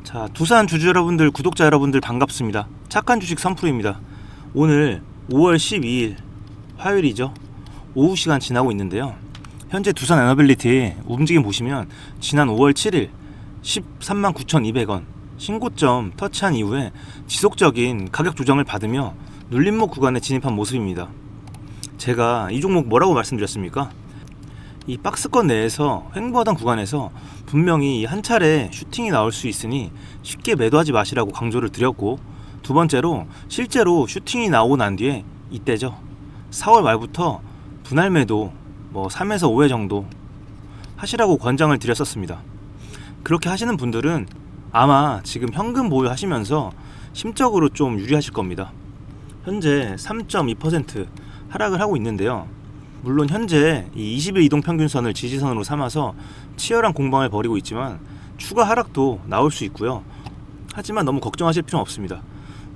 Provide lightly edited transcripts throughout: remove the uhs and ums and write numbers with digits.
자, 두산 주주 여러분들, 구독자 여러분들 반갑습니다. 착한 주식 3프로입니다. 오늘 5월 12일 화요일이죠. 오후 시간 지나고 있는데요. 현재 두산 에너빌리티 움직임 보시면 지난 5월 7일 13만 9,200원 신고점 터치한 이후에 지속적인 가격 조정을 받으며 눌림목 구간에 진입한 모습입니다. 제가 이 종목 뭐라고 말씀드렸습니까? 이 박스권 내에서 횡보하던 구간에서 분명히 한 차례 슈팅이 나올 수 있으니 쉽게 매도하지 마시라고 강조를 드렸고, 두 번째로 실제로 슈팅이 나오고 난 뒤에 이때죠. 4월 말부터 분할 매도 3에서 5회 정도 하시라고 권장을 드렸었습니다. 그렇게 하시는 분들은 아마 지금 현금 보유하시면서 심적으로 좀 유리하실 겁니다. 현재 3.2% 하락을 하고 있는데요. 물론 현재 이 20일 이동평균선을 지지선으로 삼아서 치열한 공방을 벌이고 있지만 추가 하락도 나올 수 있고요. 하지만 너무 걱정하실 필요는 없습니다.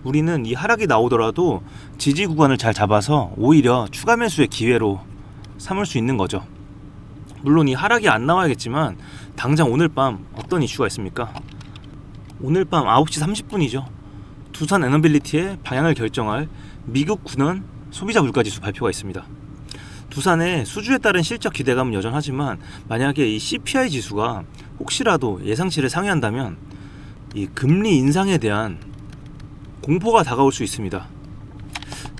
우리는 이 하락이 나오더라도 지지 구간을 잘 잡아서 오히려 추가 매수의 기회로 삼을 수 있는 거죠. 물론 이 하락이 안 나와야겠지만 당장 오늘 밤 어떤 이슈가 있습니까? 오늘 밤 9시 30분이죠. 두산 에너빌리티의 방향을 결정할 미국 군원 소비자 물가지수 발표가 있습니다. 두산의 수주에 따른 실적 기대감은 여전하지만 만약에 이 CPI 지수가 혹시라도 예상치를 상회한다면 이 금리 인상에 대한 공포가 다가올 수 있습니다.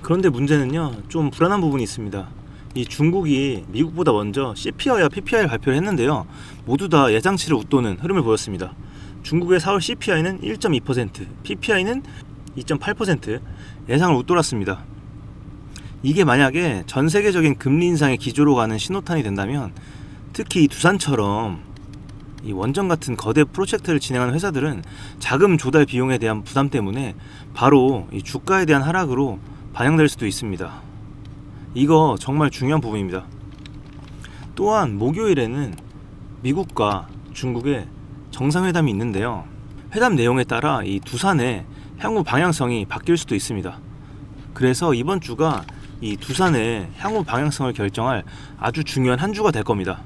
그런데 문제는요, 좀 불안한 부분이 있습니다. 이 중국이 미국보다 먼저 CPI와 PPI를 발표를 했는데요, 모두 다 예상치를 웃도는 흐름을 보였습니다. 중국의 4월 CPI는 1.2%, PPI는 2.8% 예상을 웃돌았습니다. 이게 만약에 전 세계적인 금리 인상의 기조로 가는 신호탄이 된다면, 특히 두산처럼 이 원전 같은 거대 프로젝트를 진행하는 회사들은 자금 조달 비용에 대한 부담 때문에 바로 이 주가에 대한 하락으로 반영될 수도 있습니다. 이거 정말 중요한 부분입니다. 또한 목요일에는 미국과 중국의 정상회담이 있는데요. 회담 내용에 따라 이 두산의 향후 방향성이 바뀔 수도 있습니다. 그래서 이번 주가 이 두산의 향후 방향성을 결정할 아주 중요한 한 주가 될 겁니다.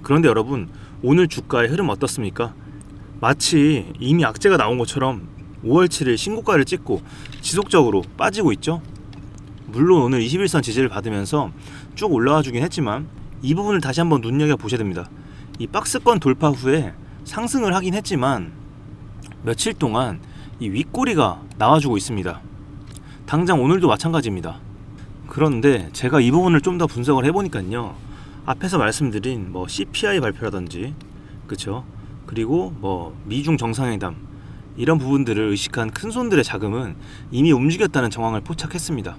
그런데 여러분, 오늘 주가의 흐름 어떻습니까? 마치 이미 악재가 나온 것처럼 5월 7일 신고가를 찍고 지속적으로 빠지고 있죠. 물론 오늘 21선 지지를 받으면서 쭉 올라와 주긴 했지만 이 부분을 다시 한번 눈여겨보셔야 됩니다. 이 박스권 돌파 후에 상승을 하긴 했지만 며칠 동안 이 윗꼬리가 나와주고 있습니다. 당장 오늘도 마찬가지입니다. 그런데 제가 이 부분을 좀 더 분석을 해보니까요, 앞에서 말씀드린 CPI 발표라든지, 그쵸? 그리고 미중 정상회담, 이런 부분들을 의식한 큰손들의 자금은 이미 움직였다는 정황을 포착했습니다.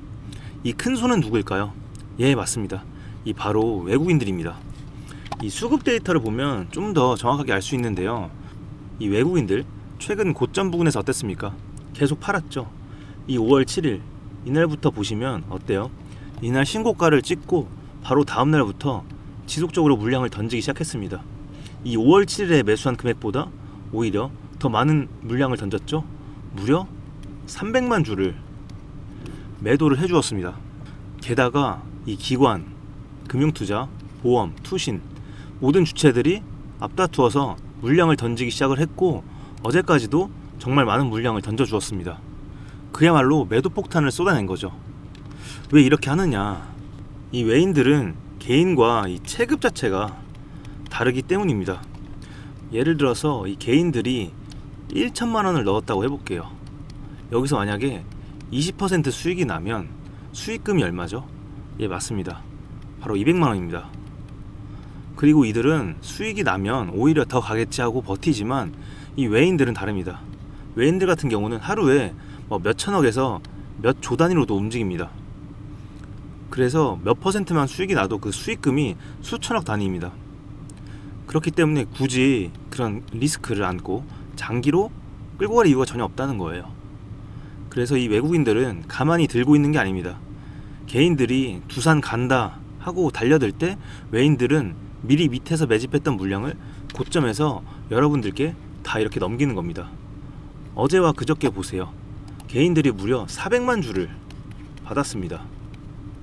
이 큰손은 누구일까요? 예, 맞습니다. 이 바로 외국인들입니다. 이 수급 데이터를 보면 좀 더 정확하게 알 수 있는데요, 이 외국인들 최근 고점 부근에서 어땠습니까? 계속 팔았죠. 이 5월 7일 이날부터 보시면 어때요? 이날 신고가를 찍고 바로 다음날부터 지속적으로 물량을 던지기 시작했습니다. 이 5월 7일에 매수한 금액보다 오히려 더 많은 물량을 던졌죠. 무려 300만 주를 매도를 해주었습니다. 게다가 이 기관, 금융투자, 보험, 투신 모든 주체들이 앞다투어서 물량을 던지기 시작을 했고, 어제까지도 정말 많은 물량을 던져주었습니다. 그야말로 매도 폭탄을 쏟아낸 거죠. 왜 이렇게 하느냐? 이 외인들은 개인과 이 체급 자체가 다르기 때문입니다. 예를 들어서 이 개인들이 1천만 원을 넣었다고 해볼게요. 여기서 만약에 20% 수익이 나면 수익금이 얼마죠? 예, 맞습니다. 바로 200만 원입니다. 그리고 이들은 수익이 나면 오히려 더 가겠지 하고 버티지만 이 외인들은 다릅니다. 외인들 같은 경우는 하루에 몇 천억에서 몇 조 단위로도 움직입니다. 그래서 몇 퍼센트만 수익이 나도 그 수익금이 수천억 단위입니다. 그렇기 때문에 굳이 그런 리스크를 안고 장기로 끌고 갈 이유가 전혀 없다는 거예요. 그래서 이 외국인들은 가만히 들고 있는 게 아닙니다. 개인들이 두산 간다 하고 달려들 때 외인들은 미리 밑에서 매집했던 물량을 고점에서 여러분들께 다 이렇게 넘기는 겁니다. 어제와 그저께 보세요. 개인들이 무려 400만 주를 받았습니다.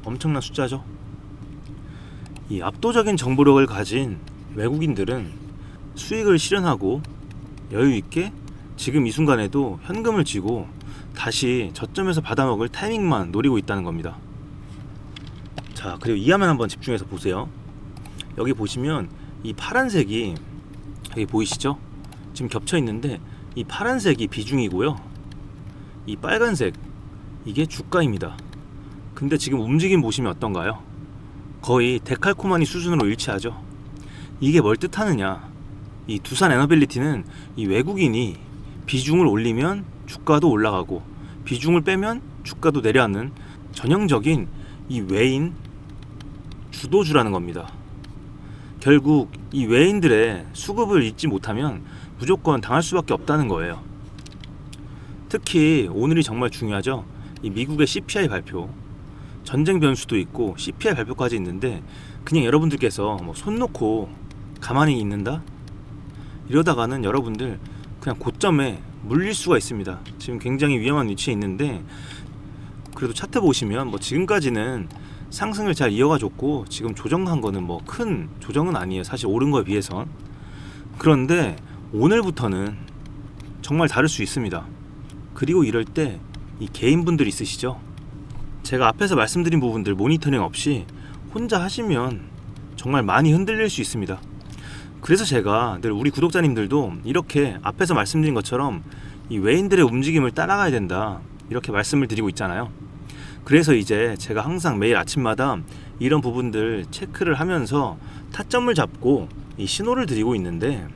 엄청난 숫자죠. 이 압도적인 정보력을 가진 외국인들은 수익을 실현하고 여유있게 지금 이 순간에도 현금을 쥐고 다시 저점에서 받아먹을 타이밍만 노리고 있다는 겁니다. 자, 그리고 이 화면 한번 집중해서 보세요. 여기 보시면 이 파란색이 여기 보이시죠? 지금 겹쳐 있는데 이 파란색이 비중이고요, 이 빨간색 이게 주가입니다. 근데 지금 움직임 보시면 어떤가요? 거의 데칼코마니 수준으로 일치하죠. 이게 뭘 뜻하느냐, 이 두산 에너빌리티는 이 외국인이 비중을 올리면 주가도 올라가고 비중을 빼면 주가도 내려앉는 전형적인 이 외인 주도주라는 겁니다. 결국 이 외인들의 수급을 잊지 못하면 무조건 당할 수밖에 없다는 거예요. 특히 오늘이 정말 중요하죠. 이 미국의 CPI 발표, 전쟁 변수도 있고 CPI 발표까지 있는데 그냥 여러분들께서 뭐 손 놓고 가만히 있는다? 이러다가는 여러분들 그냥 고점에 물릴 수가 있습니다. 지금 굉장히 위험한 위치에 있는데 그래도 차트 보시면 뭐 지금까지는 상승을 잘 이어가 줬고 지금 조정한 거는 뭐 큰 조정은 아니에요, 사실 오른 거에 비해선. 그런데 오늘부터는 정말 다를 수 있습니다. 그리고 이럴 때 이 개인분들 있으시죠? 제가 앞에서 말씀드린 부분들 모니터링 없이 혼자 하시면 정말 많이 흔들릴 수 있습니다. 그래서 제가 늘 우리 구독자님들도 이렇게 앞에서 말씀드린 것처럼 이 외인들의 움직임을 따라가야 된다, 이렇게 말씀을 드리고 있잖아요. 그래서 이제 제가 항상 매일 아침마다 이런 부분들 체크를 하면서 타점을 잡고 이 신호를 드리고 있는데,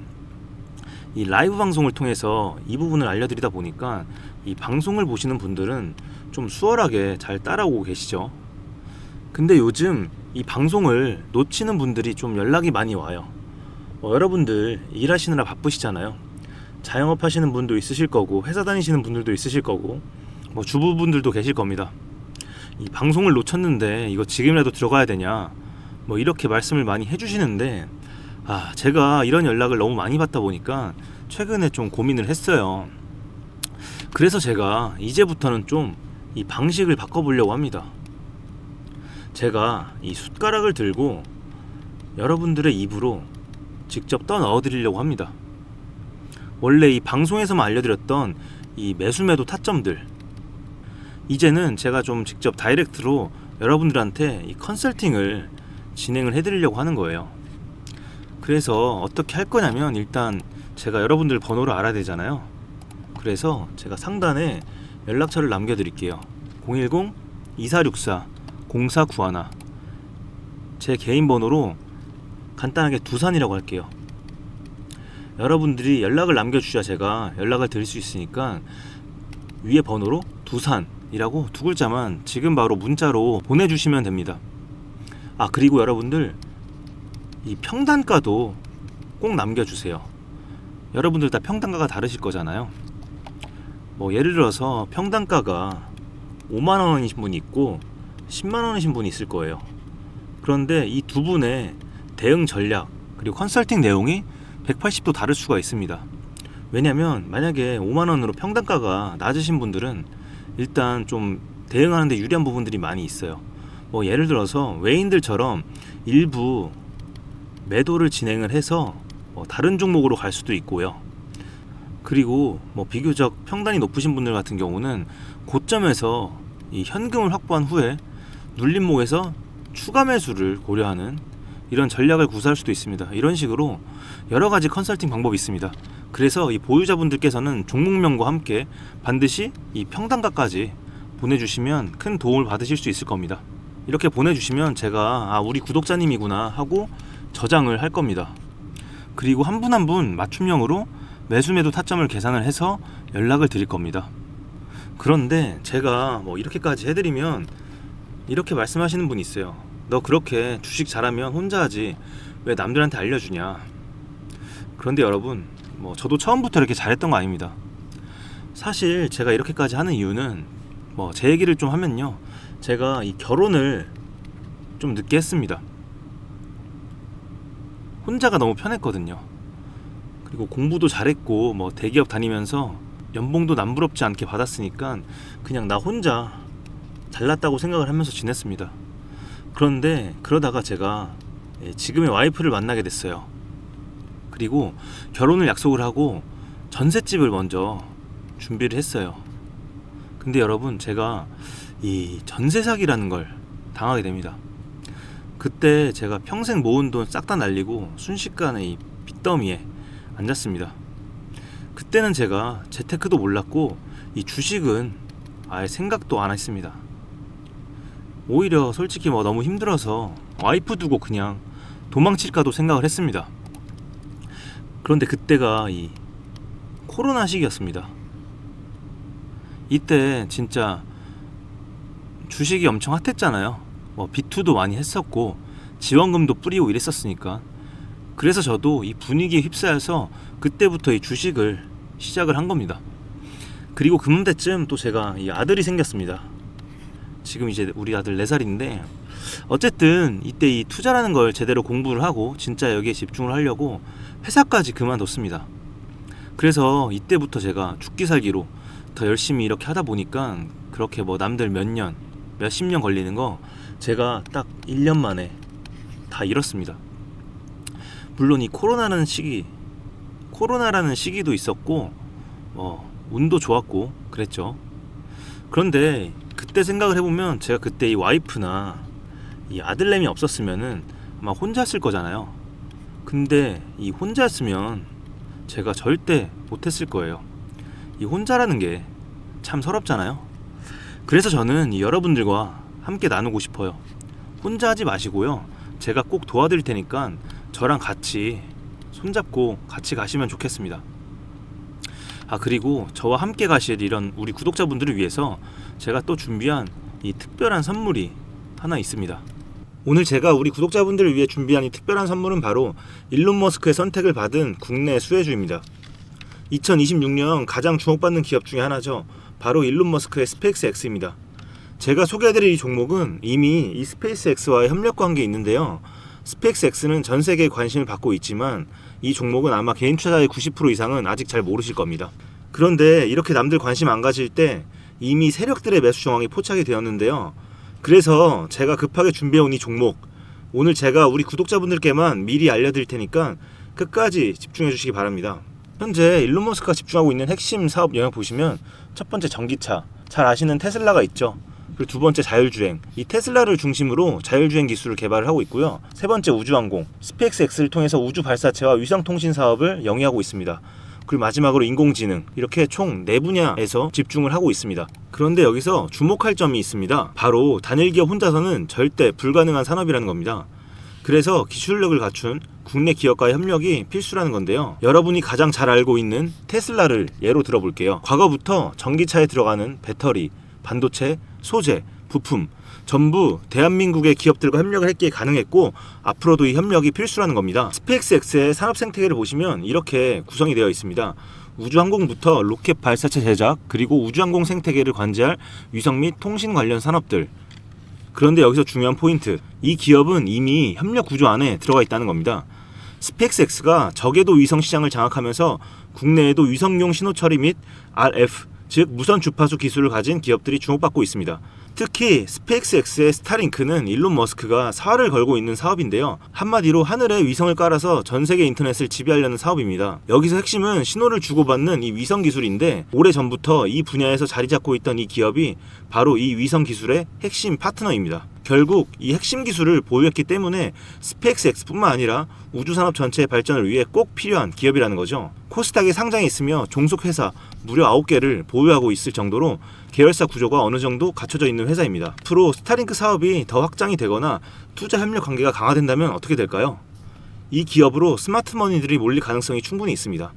이 라이브 방송을 통해서 이 부분을 알려드리다 보니까 이 방송을 보시는 분들은 좀 수월하게 잘 따라오고 계시죠. 근데 요즘 이 방송을 놓치는 분들이 좀 연락이 많이 와요. 여러분들 일하시느라 바쁘시잖아요. 자영업 하시는 분도 있으실 거고 회사 다니시는 분들도 있으실 거고 뭐 주부분들도 계실 겁니다. 이 방송을 놓쳤는데 이거 지금이라도 들어가야 되냐, 뭐 이렇게 말씀을 많이 해주시는데, 제가 이런 연락을 너무 많이 받다 보니까 최근에 좀 고민을 했어요. 그래서 제가 이제부터는 좀 이 방식을 바꿔보려고 합니다. 제가 이 숟가락을 들고 여러분들의 입으로 직접 떠넣어 드리려고 합니다. 원래 이 방송에서만 알려드렸던 이 매수매도 타점들, 이제는 제가 좀 직접 다이렉트로 여러분들한테 이 컨설팅을 진행을 해드리려고 하는 거예요. 그래서 어떻게 할 거냐면, 일단 제가 여러분들 번호를 알아야 되잖아요. 그래서 제가 상단에 연락처를 남겨드릴게요. 010-2464-0491, 제 개인 번호로 간단하게 두산이라고 할게요. 여러분들이 연락을 남겨주셔야 제가 연락을 드릴 수 있으니까 위에 번호로 두산이라고 두 글자만 지금 바로 문자로 보내주시면 됩니다. 그리고 여러분들 이 평단가도 꼭 남겨주세요. 여러분들 다 평단가가 다르실 거잖아요. 뭐 예를 들어서 평단가가 5만원이신 분이 있고 10만원이신 분이 있을 거예요. 그런데 이 두 분의 대응 전략 그리고 컨설팅 내용이 180도 다를 수가 있습니다. 왜냐면 만약에 5만원으로 평단가가 낮으신 분들은 일단 좀 대응하는데 유리한 부분들이 많이 있어요. 뭐 예를 들어서 외인들처럼 일부 매도를 진행을 해서 다른 종목으로 갈 수도 있고요. 그리고 뭐 비교적 평단이 높으신 분들 같은 경우는 고점에서 이 현금을 확보한 후에 눌림목에서 추가 매수를 고려하는 이런 전략을 구사할 수도 있습니다. 이런 식으로 여러 가지 컨설팅 방법이 있습니다. 그래서 이 보유자분들께서는 종목명과 함께 반드시 이 평단가까지 보내주시면 큰 도움을 받으실 수 있을 겁니다. 이렇게 보내주시면 제가 우리 구독자님이구나 하고 저장을 할 겁니다. 그리고 한 분 한 분 맞춤형으로 매수매도 타점을 계산을 해서 연락을 드릴 겁니다. 그런데 제가 뭐 이렇게까지 해드리면 이렇게 말씀하시는 분이 있어요. 너 그렇게 주식 잘하면 혼자 하지 왜 남들한테 알려주냐. 그런데 여러분, 뭐 저도 처음부터 이렇게 잘했던 거 아닙니다. 사실 제가 이렇게까지 하는 이유는 뭐 제 얘기를 좀 하면요, 제가 이 결혼을 좀 늦게 했습니다. 혼자가 너무 편했거든요. 그리고 공부도 잘했고 뭐 대기업 다니면서 연봉도 남부럽지 않게 받았으니까 그냥 나 혼자 잘났다고 생각을 하면서 지냈습니다. 그런데 그러다가 제가 지금의 와이프를 만나게 됐어요. 그리고 결혼을 약속을 하고 전셋집을 먼저 준비를 했어요. 근데 여러분, 제가 이 전세 사기라는 걸 당하게 됩니다. 그때 제가 평생 모은 돈 싹 다 날리고 순식간에 이 빚더미에 앉았습니다. 그때는 제가 재테크도 몰랐고 이 주식은 아예 생각도 안 했습니다. 오히려 솔직히 너무 힘들어서 와이프 두고 그냥 도망칠까도 생각을 했습니다. 그런데 그때가 이 코로나 시기였습니다. 이때 진짜 주식이 엄청 핫했잖아요. 비투도 많이 했었고 지원금도 뿌리고 이랬었으니까. 그래서 저도 이 분위기에 휩싸여서 그때부터 이 주식을 시작을 한 겁니다. 그리고 그때쯤 또 제가 이 아들이 생겼습니다. 지금 이제 우리 아들 4살인데 어쨌든 이때 이 투자라는 걸 제대로 공부를 하고 진짜 여기에 집중을 하려고 회사까지 그만뒀습니다. 그래서 이때부터 제가 죽기 살기로 더 열심히 이렇게 하다 보니까 그렇게 남들 몇십 년 걸리는 거 제가 딱 1년 만에 다 잃었습니다. 물론 이 코로나라는 시기도 있었고 운도 좋았고 그랬죠. 그런데 그때 생각을 해보면 제가 그때 이 와이프나 이 아들내미 없었으면은 아마 혼자였을 거잖아요. 근데 이 혼자였으면 제가 절대 못했을 거예요. 이 혼자라는 게 참 서럽잖아요. 그래서 저는 이 여러분들과 함께 나누고 싶어요. 혼자 하지 마시고요. 제가 꼭 도와드릴 테니까 저랑 같이 손잡고 같이 가시면 좋겠습니다. 그리고 저와 함께 가실 이런 우리 구독자분들을 위해서 제가 또 준비한 이 특별한 선물이 하나 있습니다. 오늘 제가 우리 구독자분들을 위해 준비한 이 특별한 선물은 바로 일론 머스크의 선택을 받은 국내 수혜주입니다. 2026년 가장 주목받는 기업 중에 하나죠. 바로 일론 머스크의 스페이스X입니다. 제가 소개해드릴 이 종목은 이미 이 스페이스X와의 협력 관계에 있는데요. 스페이스X는 전 세계에 관심을 받고 있지만 이 종목은 아마 개인 투자자의 90% 이상은 아직 잘 모르실 겁니다. 그런데 이렇게 남들 관심 안 가질 때 이미 세력들의 매수 정황이 포착이 되었는데요. 그래서 제가 급하게 준비해온 이 종목, 오늘 제가 우리 구독자분들께만 미리 알려드릴 테니까 끝까지 집중해 주시기 바랍니다. 현재 일론 머스크가 집중하고 있는 핵심 사업 영역 보시면 첫 번째 전기차, 잘 아시는 테슬라가 있죠. 그리고 두 번째 자율주행, 이 테슬라를 중심으로 자율주행 기술을 개발을 하고 있고요. 세 번째 우주항공, 스페이스X를 통해서 우주 발사체와 위성통신 사업을 영위하고 있습니다. 그리고 마지막으로 인공지능, 이렇게 총 4분야에서 집중을 하고 있습니다. 그런데 여기서 주목할 점이 있습니다. 바로 단일 기업 혼자서는 절대 불가능한 산업이라는 겁니다. 그래서 기술력을 갖춘 국내 기업과의 협력이 필수라는 건데요. 여러분이 가장 잘 알고 있는 테슬라를 예로 들어볼게요. 과거부터 전기차에 들어가는 배터리, 반도체, 소재, 부품 전부 대한민국의 기업들과 협력을 했기에 가능했고 앞으로도 이 협력이 필수라는 겁니다. 스페이스X의 산업 생태계를 보시면 이렇게 구성이 되어 있습니다. 우주항공부터 로켓 발사체 제작, 그리고 우주항공 생태계를 관제할 위성 및 통신 관련 산업들. 그런데 여기서 중요한 포인트, 이 기업은 이미 협력 구조 안에 들어가 있다는 겁니다. 스페이스X가 저궤도 위성 시장을 장악하면서 국내에도 위성용 신호 처리 및 RF, 즉 무선 주파수 기술을 가진 기업들이 주목받고 있습니다. 특히 스페이스X의 스타링크는 일론 머스크가 사활을 걸고 있는 사업인데요. 한마디로 하늘에 위성을 깔아서 전 세계 인터넷을 지배하려는 사업입니다. 여기서 핵심은 신호를 주고받는 이 위성 기술인데 오래전부터 이 분야에서 자리 잡고 있던 이 기업이 바로 이 위성 기술의 핵심 파트너입니다. 결국 이 핵심 기술을 보유했기 때문에 스페이스X뿐만 아니라 우주산업 전체의 발전을 위해 꼭 필요한 기업이라는 거죠. 코스닥에 상장해 있으며 종속회사 무려 9개를 보유하고 있을 정도로 계열사 구조가 어느 정도 갖춰져 있는 회사입니다. 앞으로 스타링크 사업이 더 확장이 되거나 투자 협력 관계가 강화된다면 어떻게 될까요? 이 기업으로 스마트머니들이 몰릴 가능성이 충분히 있습니다.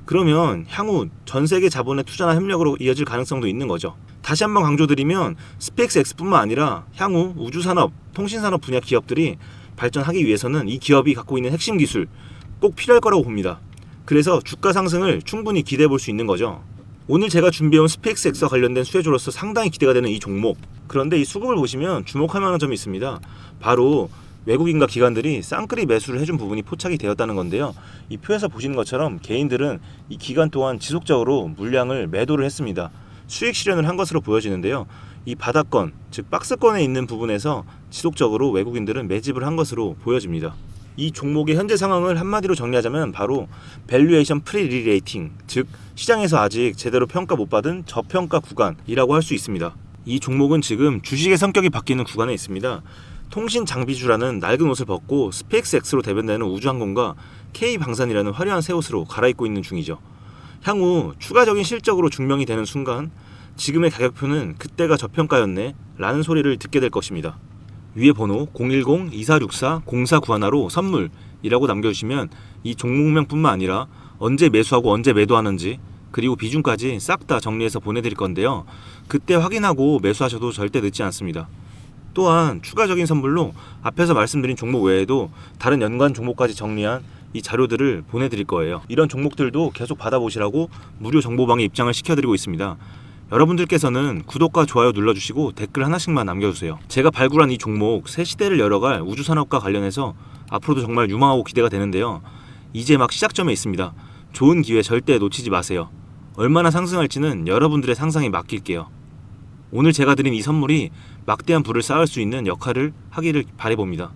그러면 향후 전 세계 자본의 투자나 협력으로 이어질 가능성도 있는 거죠. 다시 한번 강조드리면 스페이스X뿐만 아니라 향후 우주산업, 통신산업 분야 기업들이 발전하기 위해서는 이 기업이 갖고 있는 핵심 기술 꼭 필요할 거라고 봅니다. 그래서 주가 상승을 충분히 기대해 볼 수 있는 거죠. 오늘 제가 준비해온 스페이스X와 관련된 수혜주로서 상당히 기대가 되는 이 종목. 그런데 이 수급을 보시면 주목할 만한 점이 있습니다. 바로 외국인과 기관들이 쌍끌이 매수를 해준 부분이 포착이 되었다는 건데요. 이 표에서 보시는 것처럼 개인들은 이 기간 동안 지속적으로 물량을 매도를 했습니다. 수익 실현을 한 것으로 보여지는데요. 이 바닥권, 즉 박스권에 있는 부분에서 지속적으로 외국인들은 매집을 한 것으로 보여집니다. 이 종목의 현재 상황을 한마디로 정리하자면 바로 밸류에이션 프리리레이팅, 즉 시장에서 아직 제대로 평가 못 받은 저평가 구간이라고 할 수 있습니다. 이 종목은 지금 주식의 성격이 바뀌는 구간에 있습니다. 통신 장비주라는 낡은 옷을 벗고 스페이스X로 대변되는 우주항공과 K방산이라는 화려한 새 옷으로 갈아입고 있는 중이죠. 향후 추가적인 실적으로 증명이 되는 순간 지금의 가격표는 그때가 저평가였네 라는 소리를 듣게 될 것입니다. 위에 번호 010-2464-0491로 선물이라고 남겨주시면 이 종목명뿐만 아니라 언제 매수하고 언제 매도하는지 그리고 비중까지 싹 다 정리해서 보내드릴 건데요. 그때 확인하고 매수하셔도 절대 늦지 않습니다. 또한 추가적인 선물로 앞에서 말씀드린 종목 외에도 다른 연관 종목까지 정리한 이 자료들을 보내드릴 거예요. 이런 종목들도 계속 받아보시라고 무료 정보방에 입장을 시켜드리고 있습니다. 여러분들께서는 구독과 좋아요 눌러주시고 댓글 하나씩만 남겨주세요. 제가 발굴한 이 종목 새 시대를 열어갈 우주산업과 관련해서 앞으로도 정말 유망하고 기대가 되는데요. 이제 막 시작점에 있습니다. 좋은 기회 절대 놓치지 마세요. 얼마나 상승할지는 여러분들의 상상에 맡길게요. 오늘 제가 드린 이 선물이 막대한 부를 쌓을 수 있는 역할을 하기를 바라봅니다.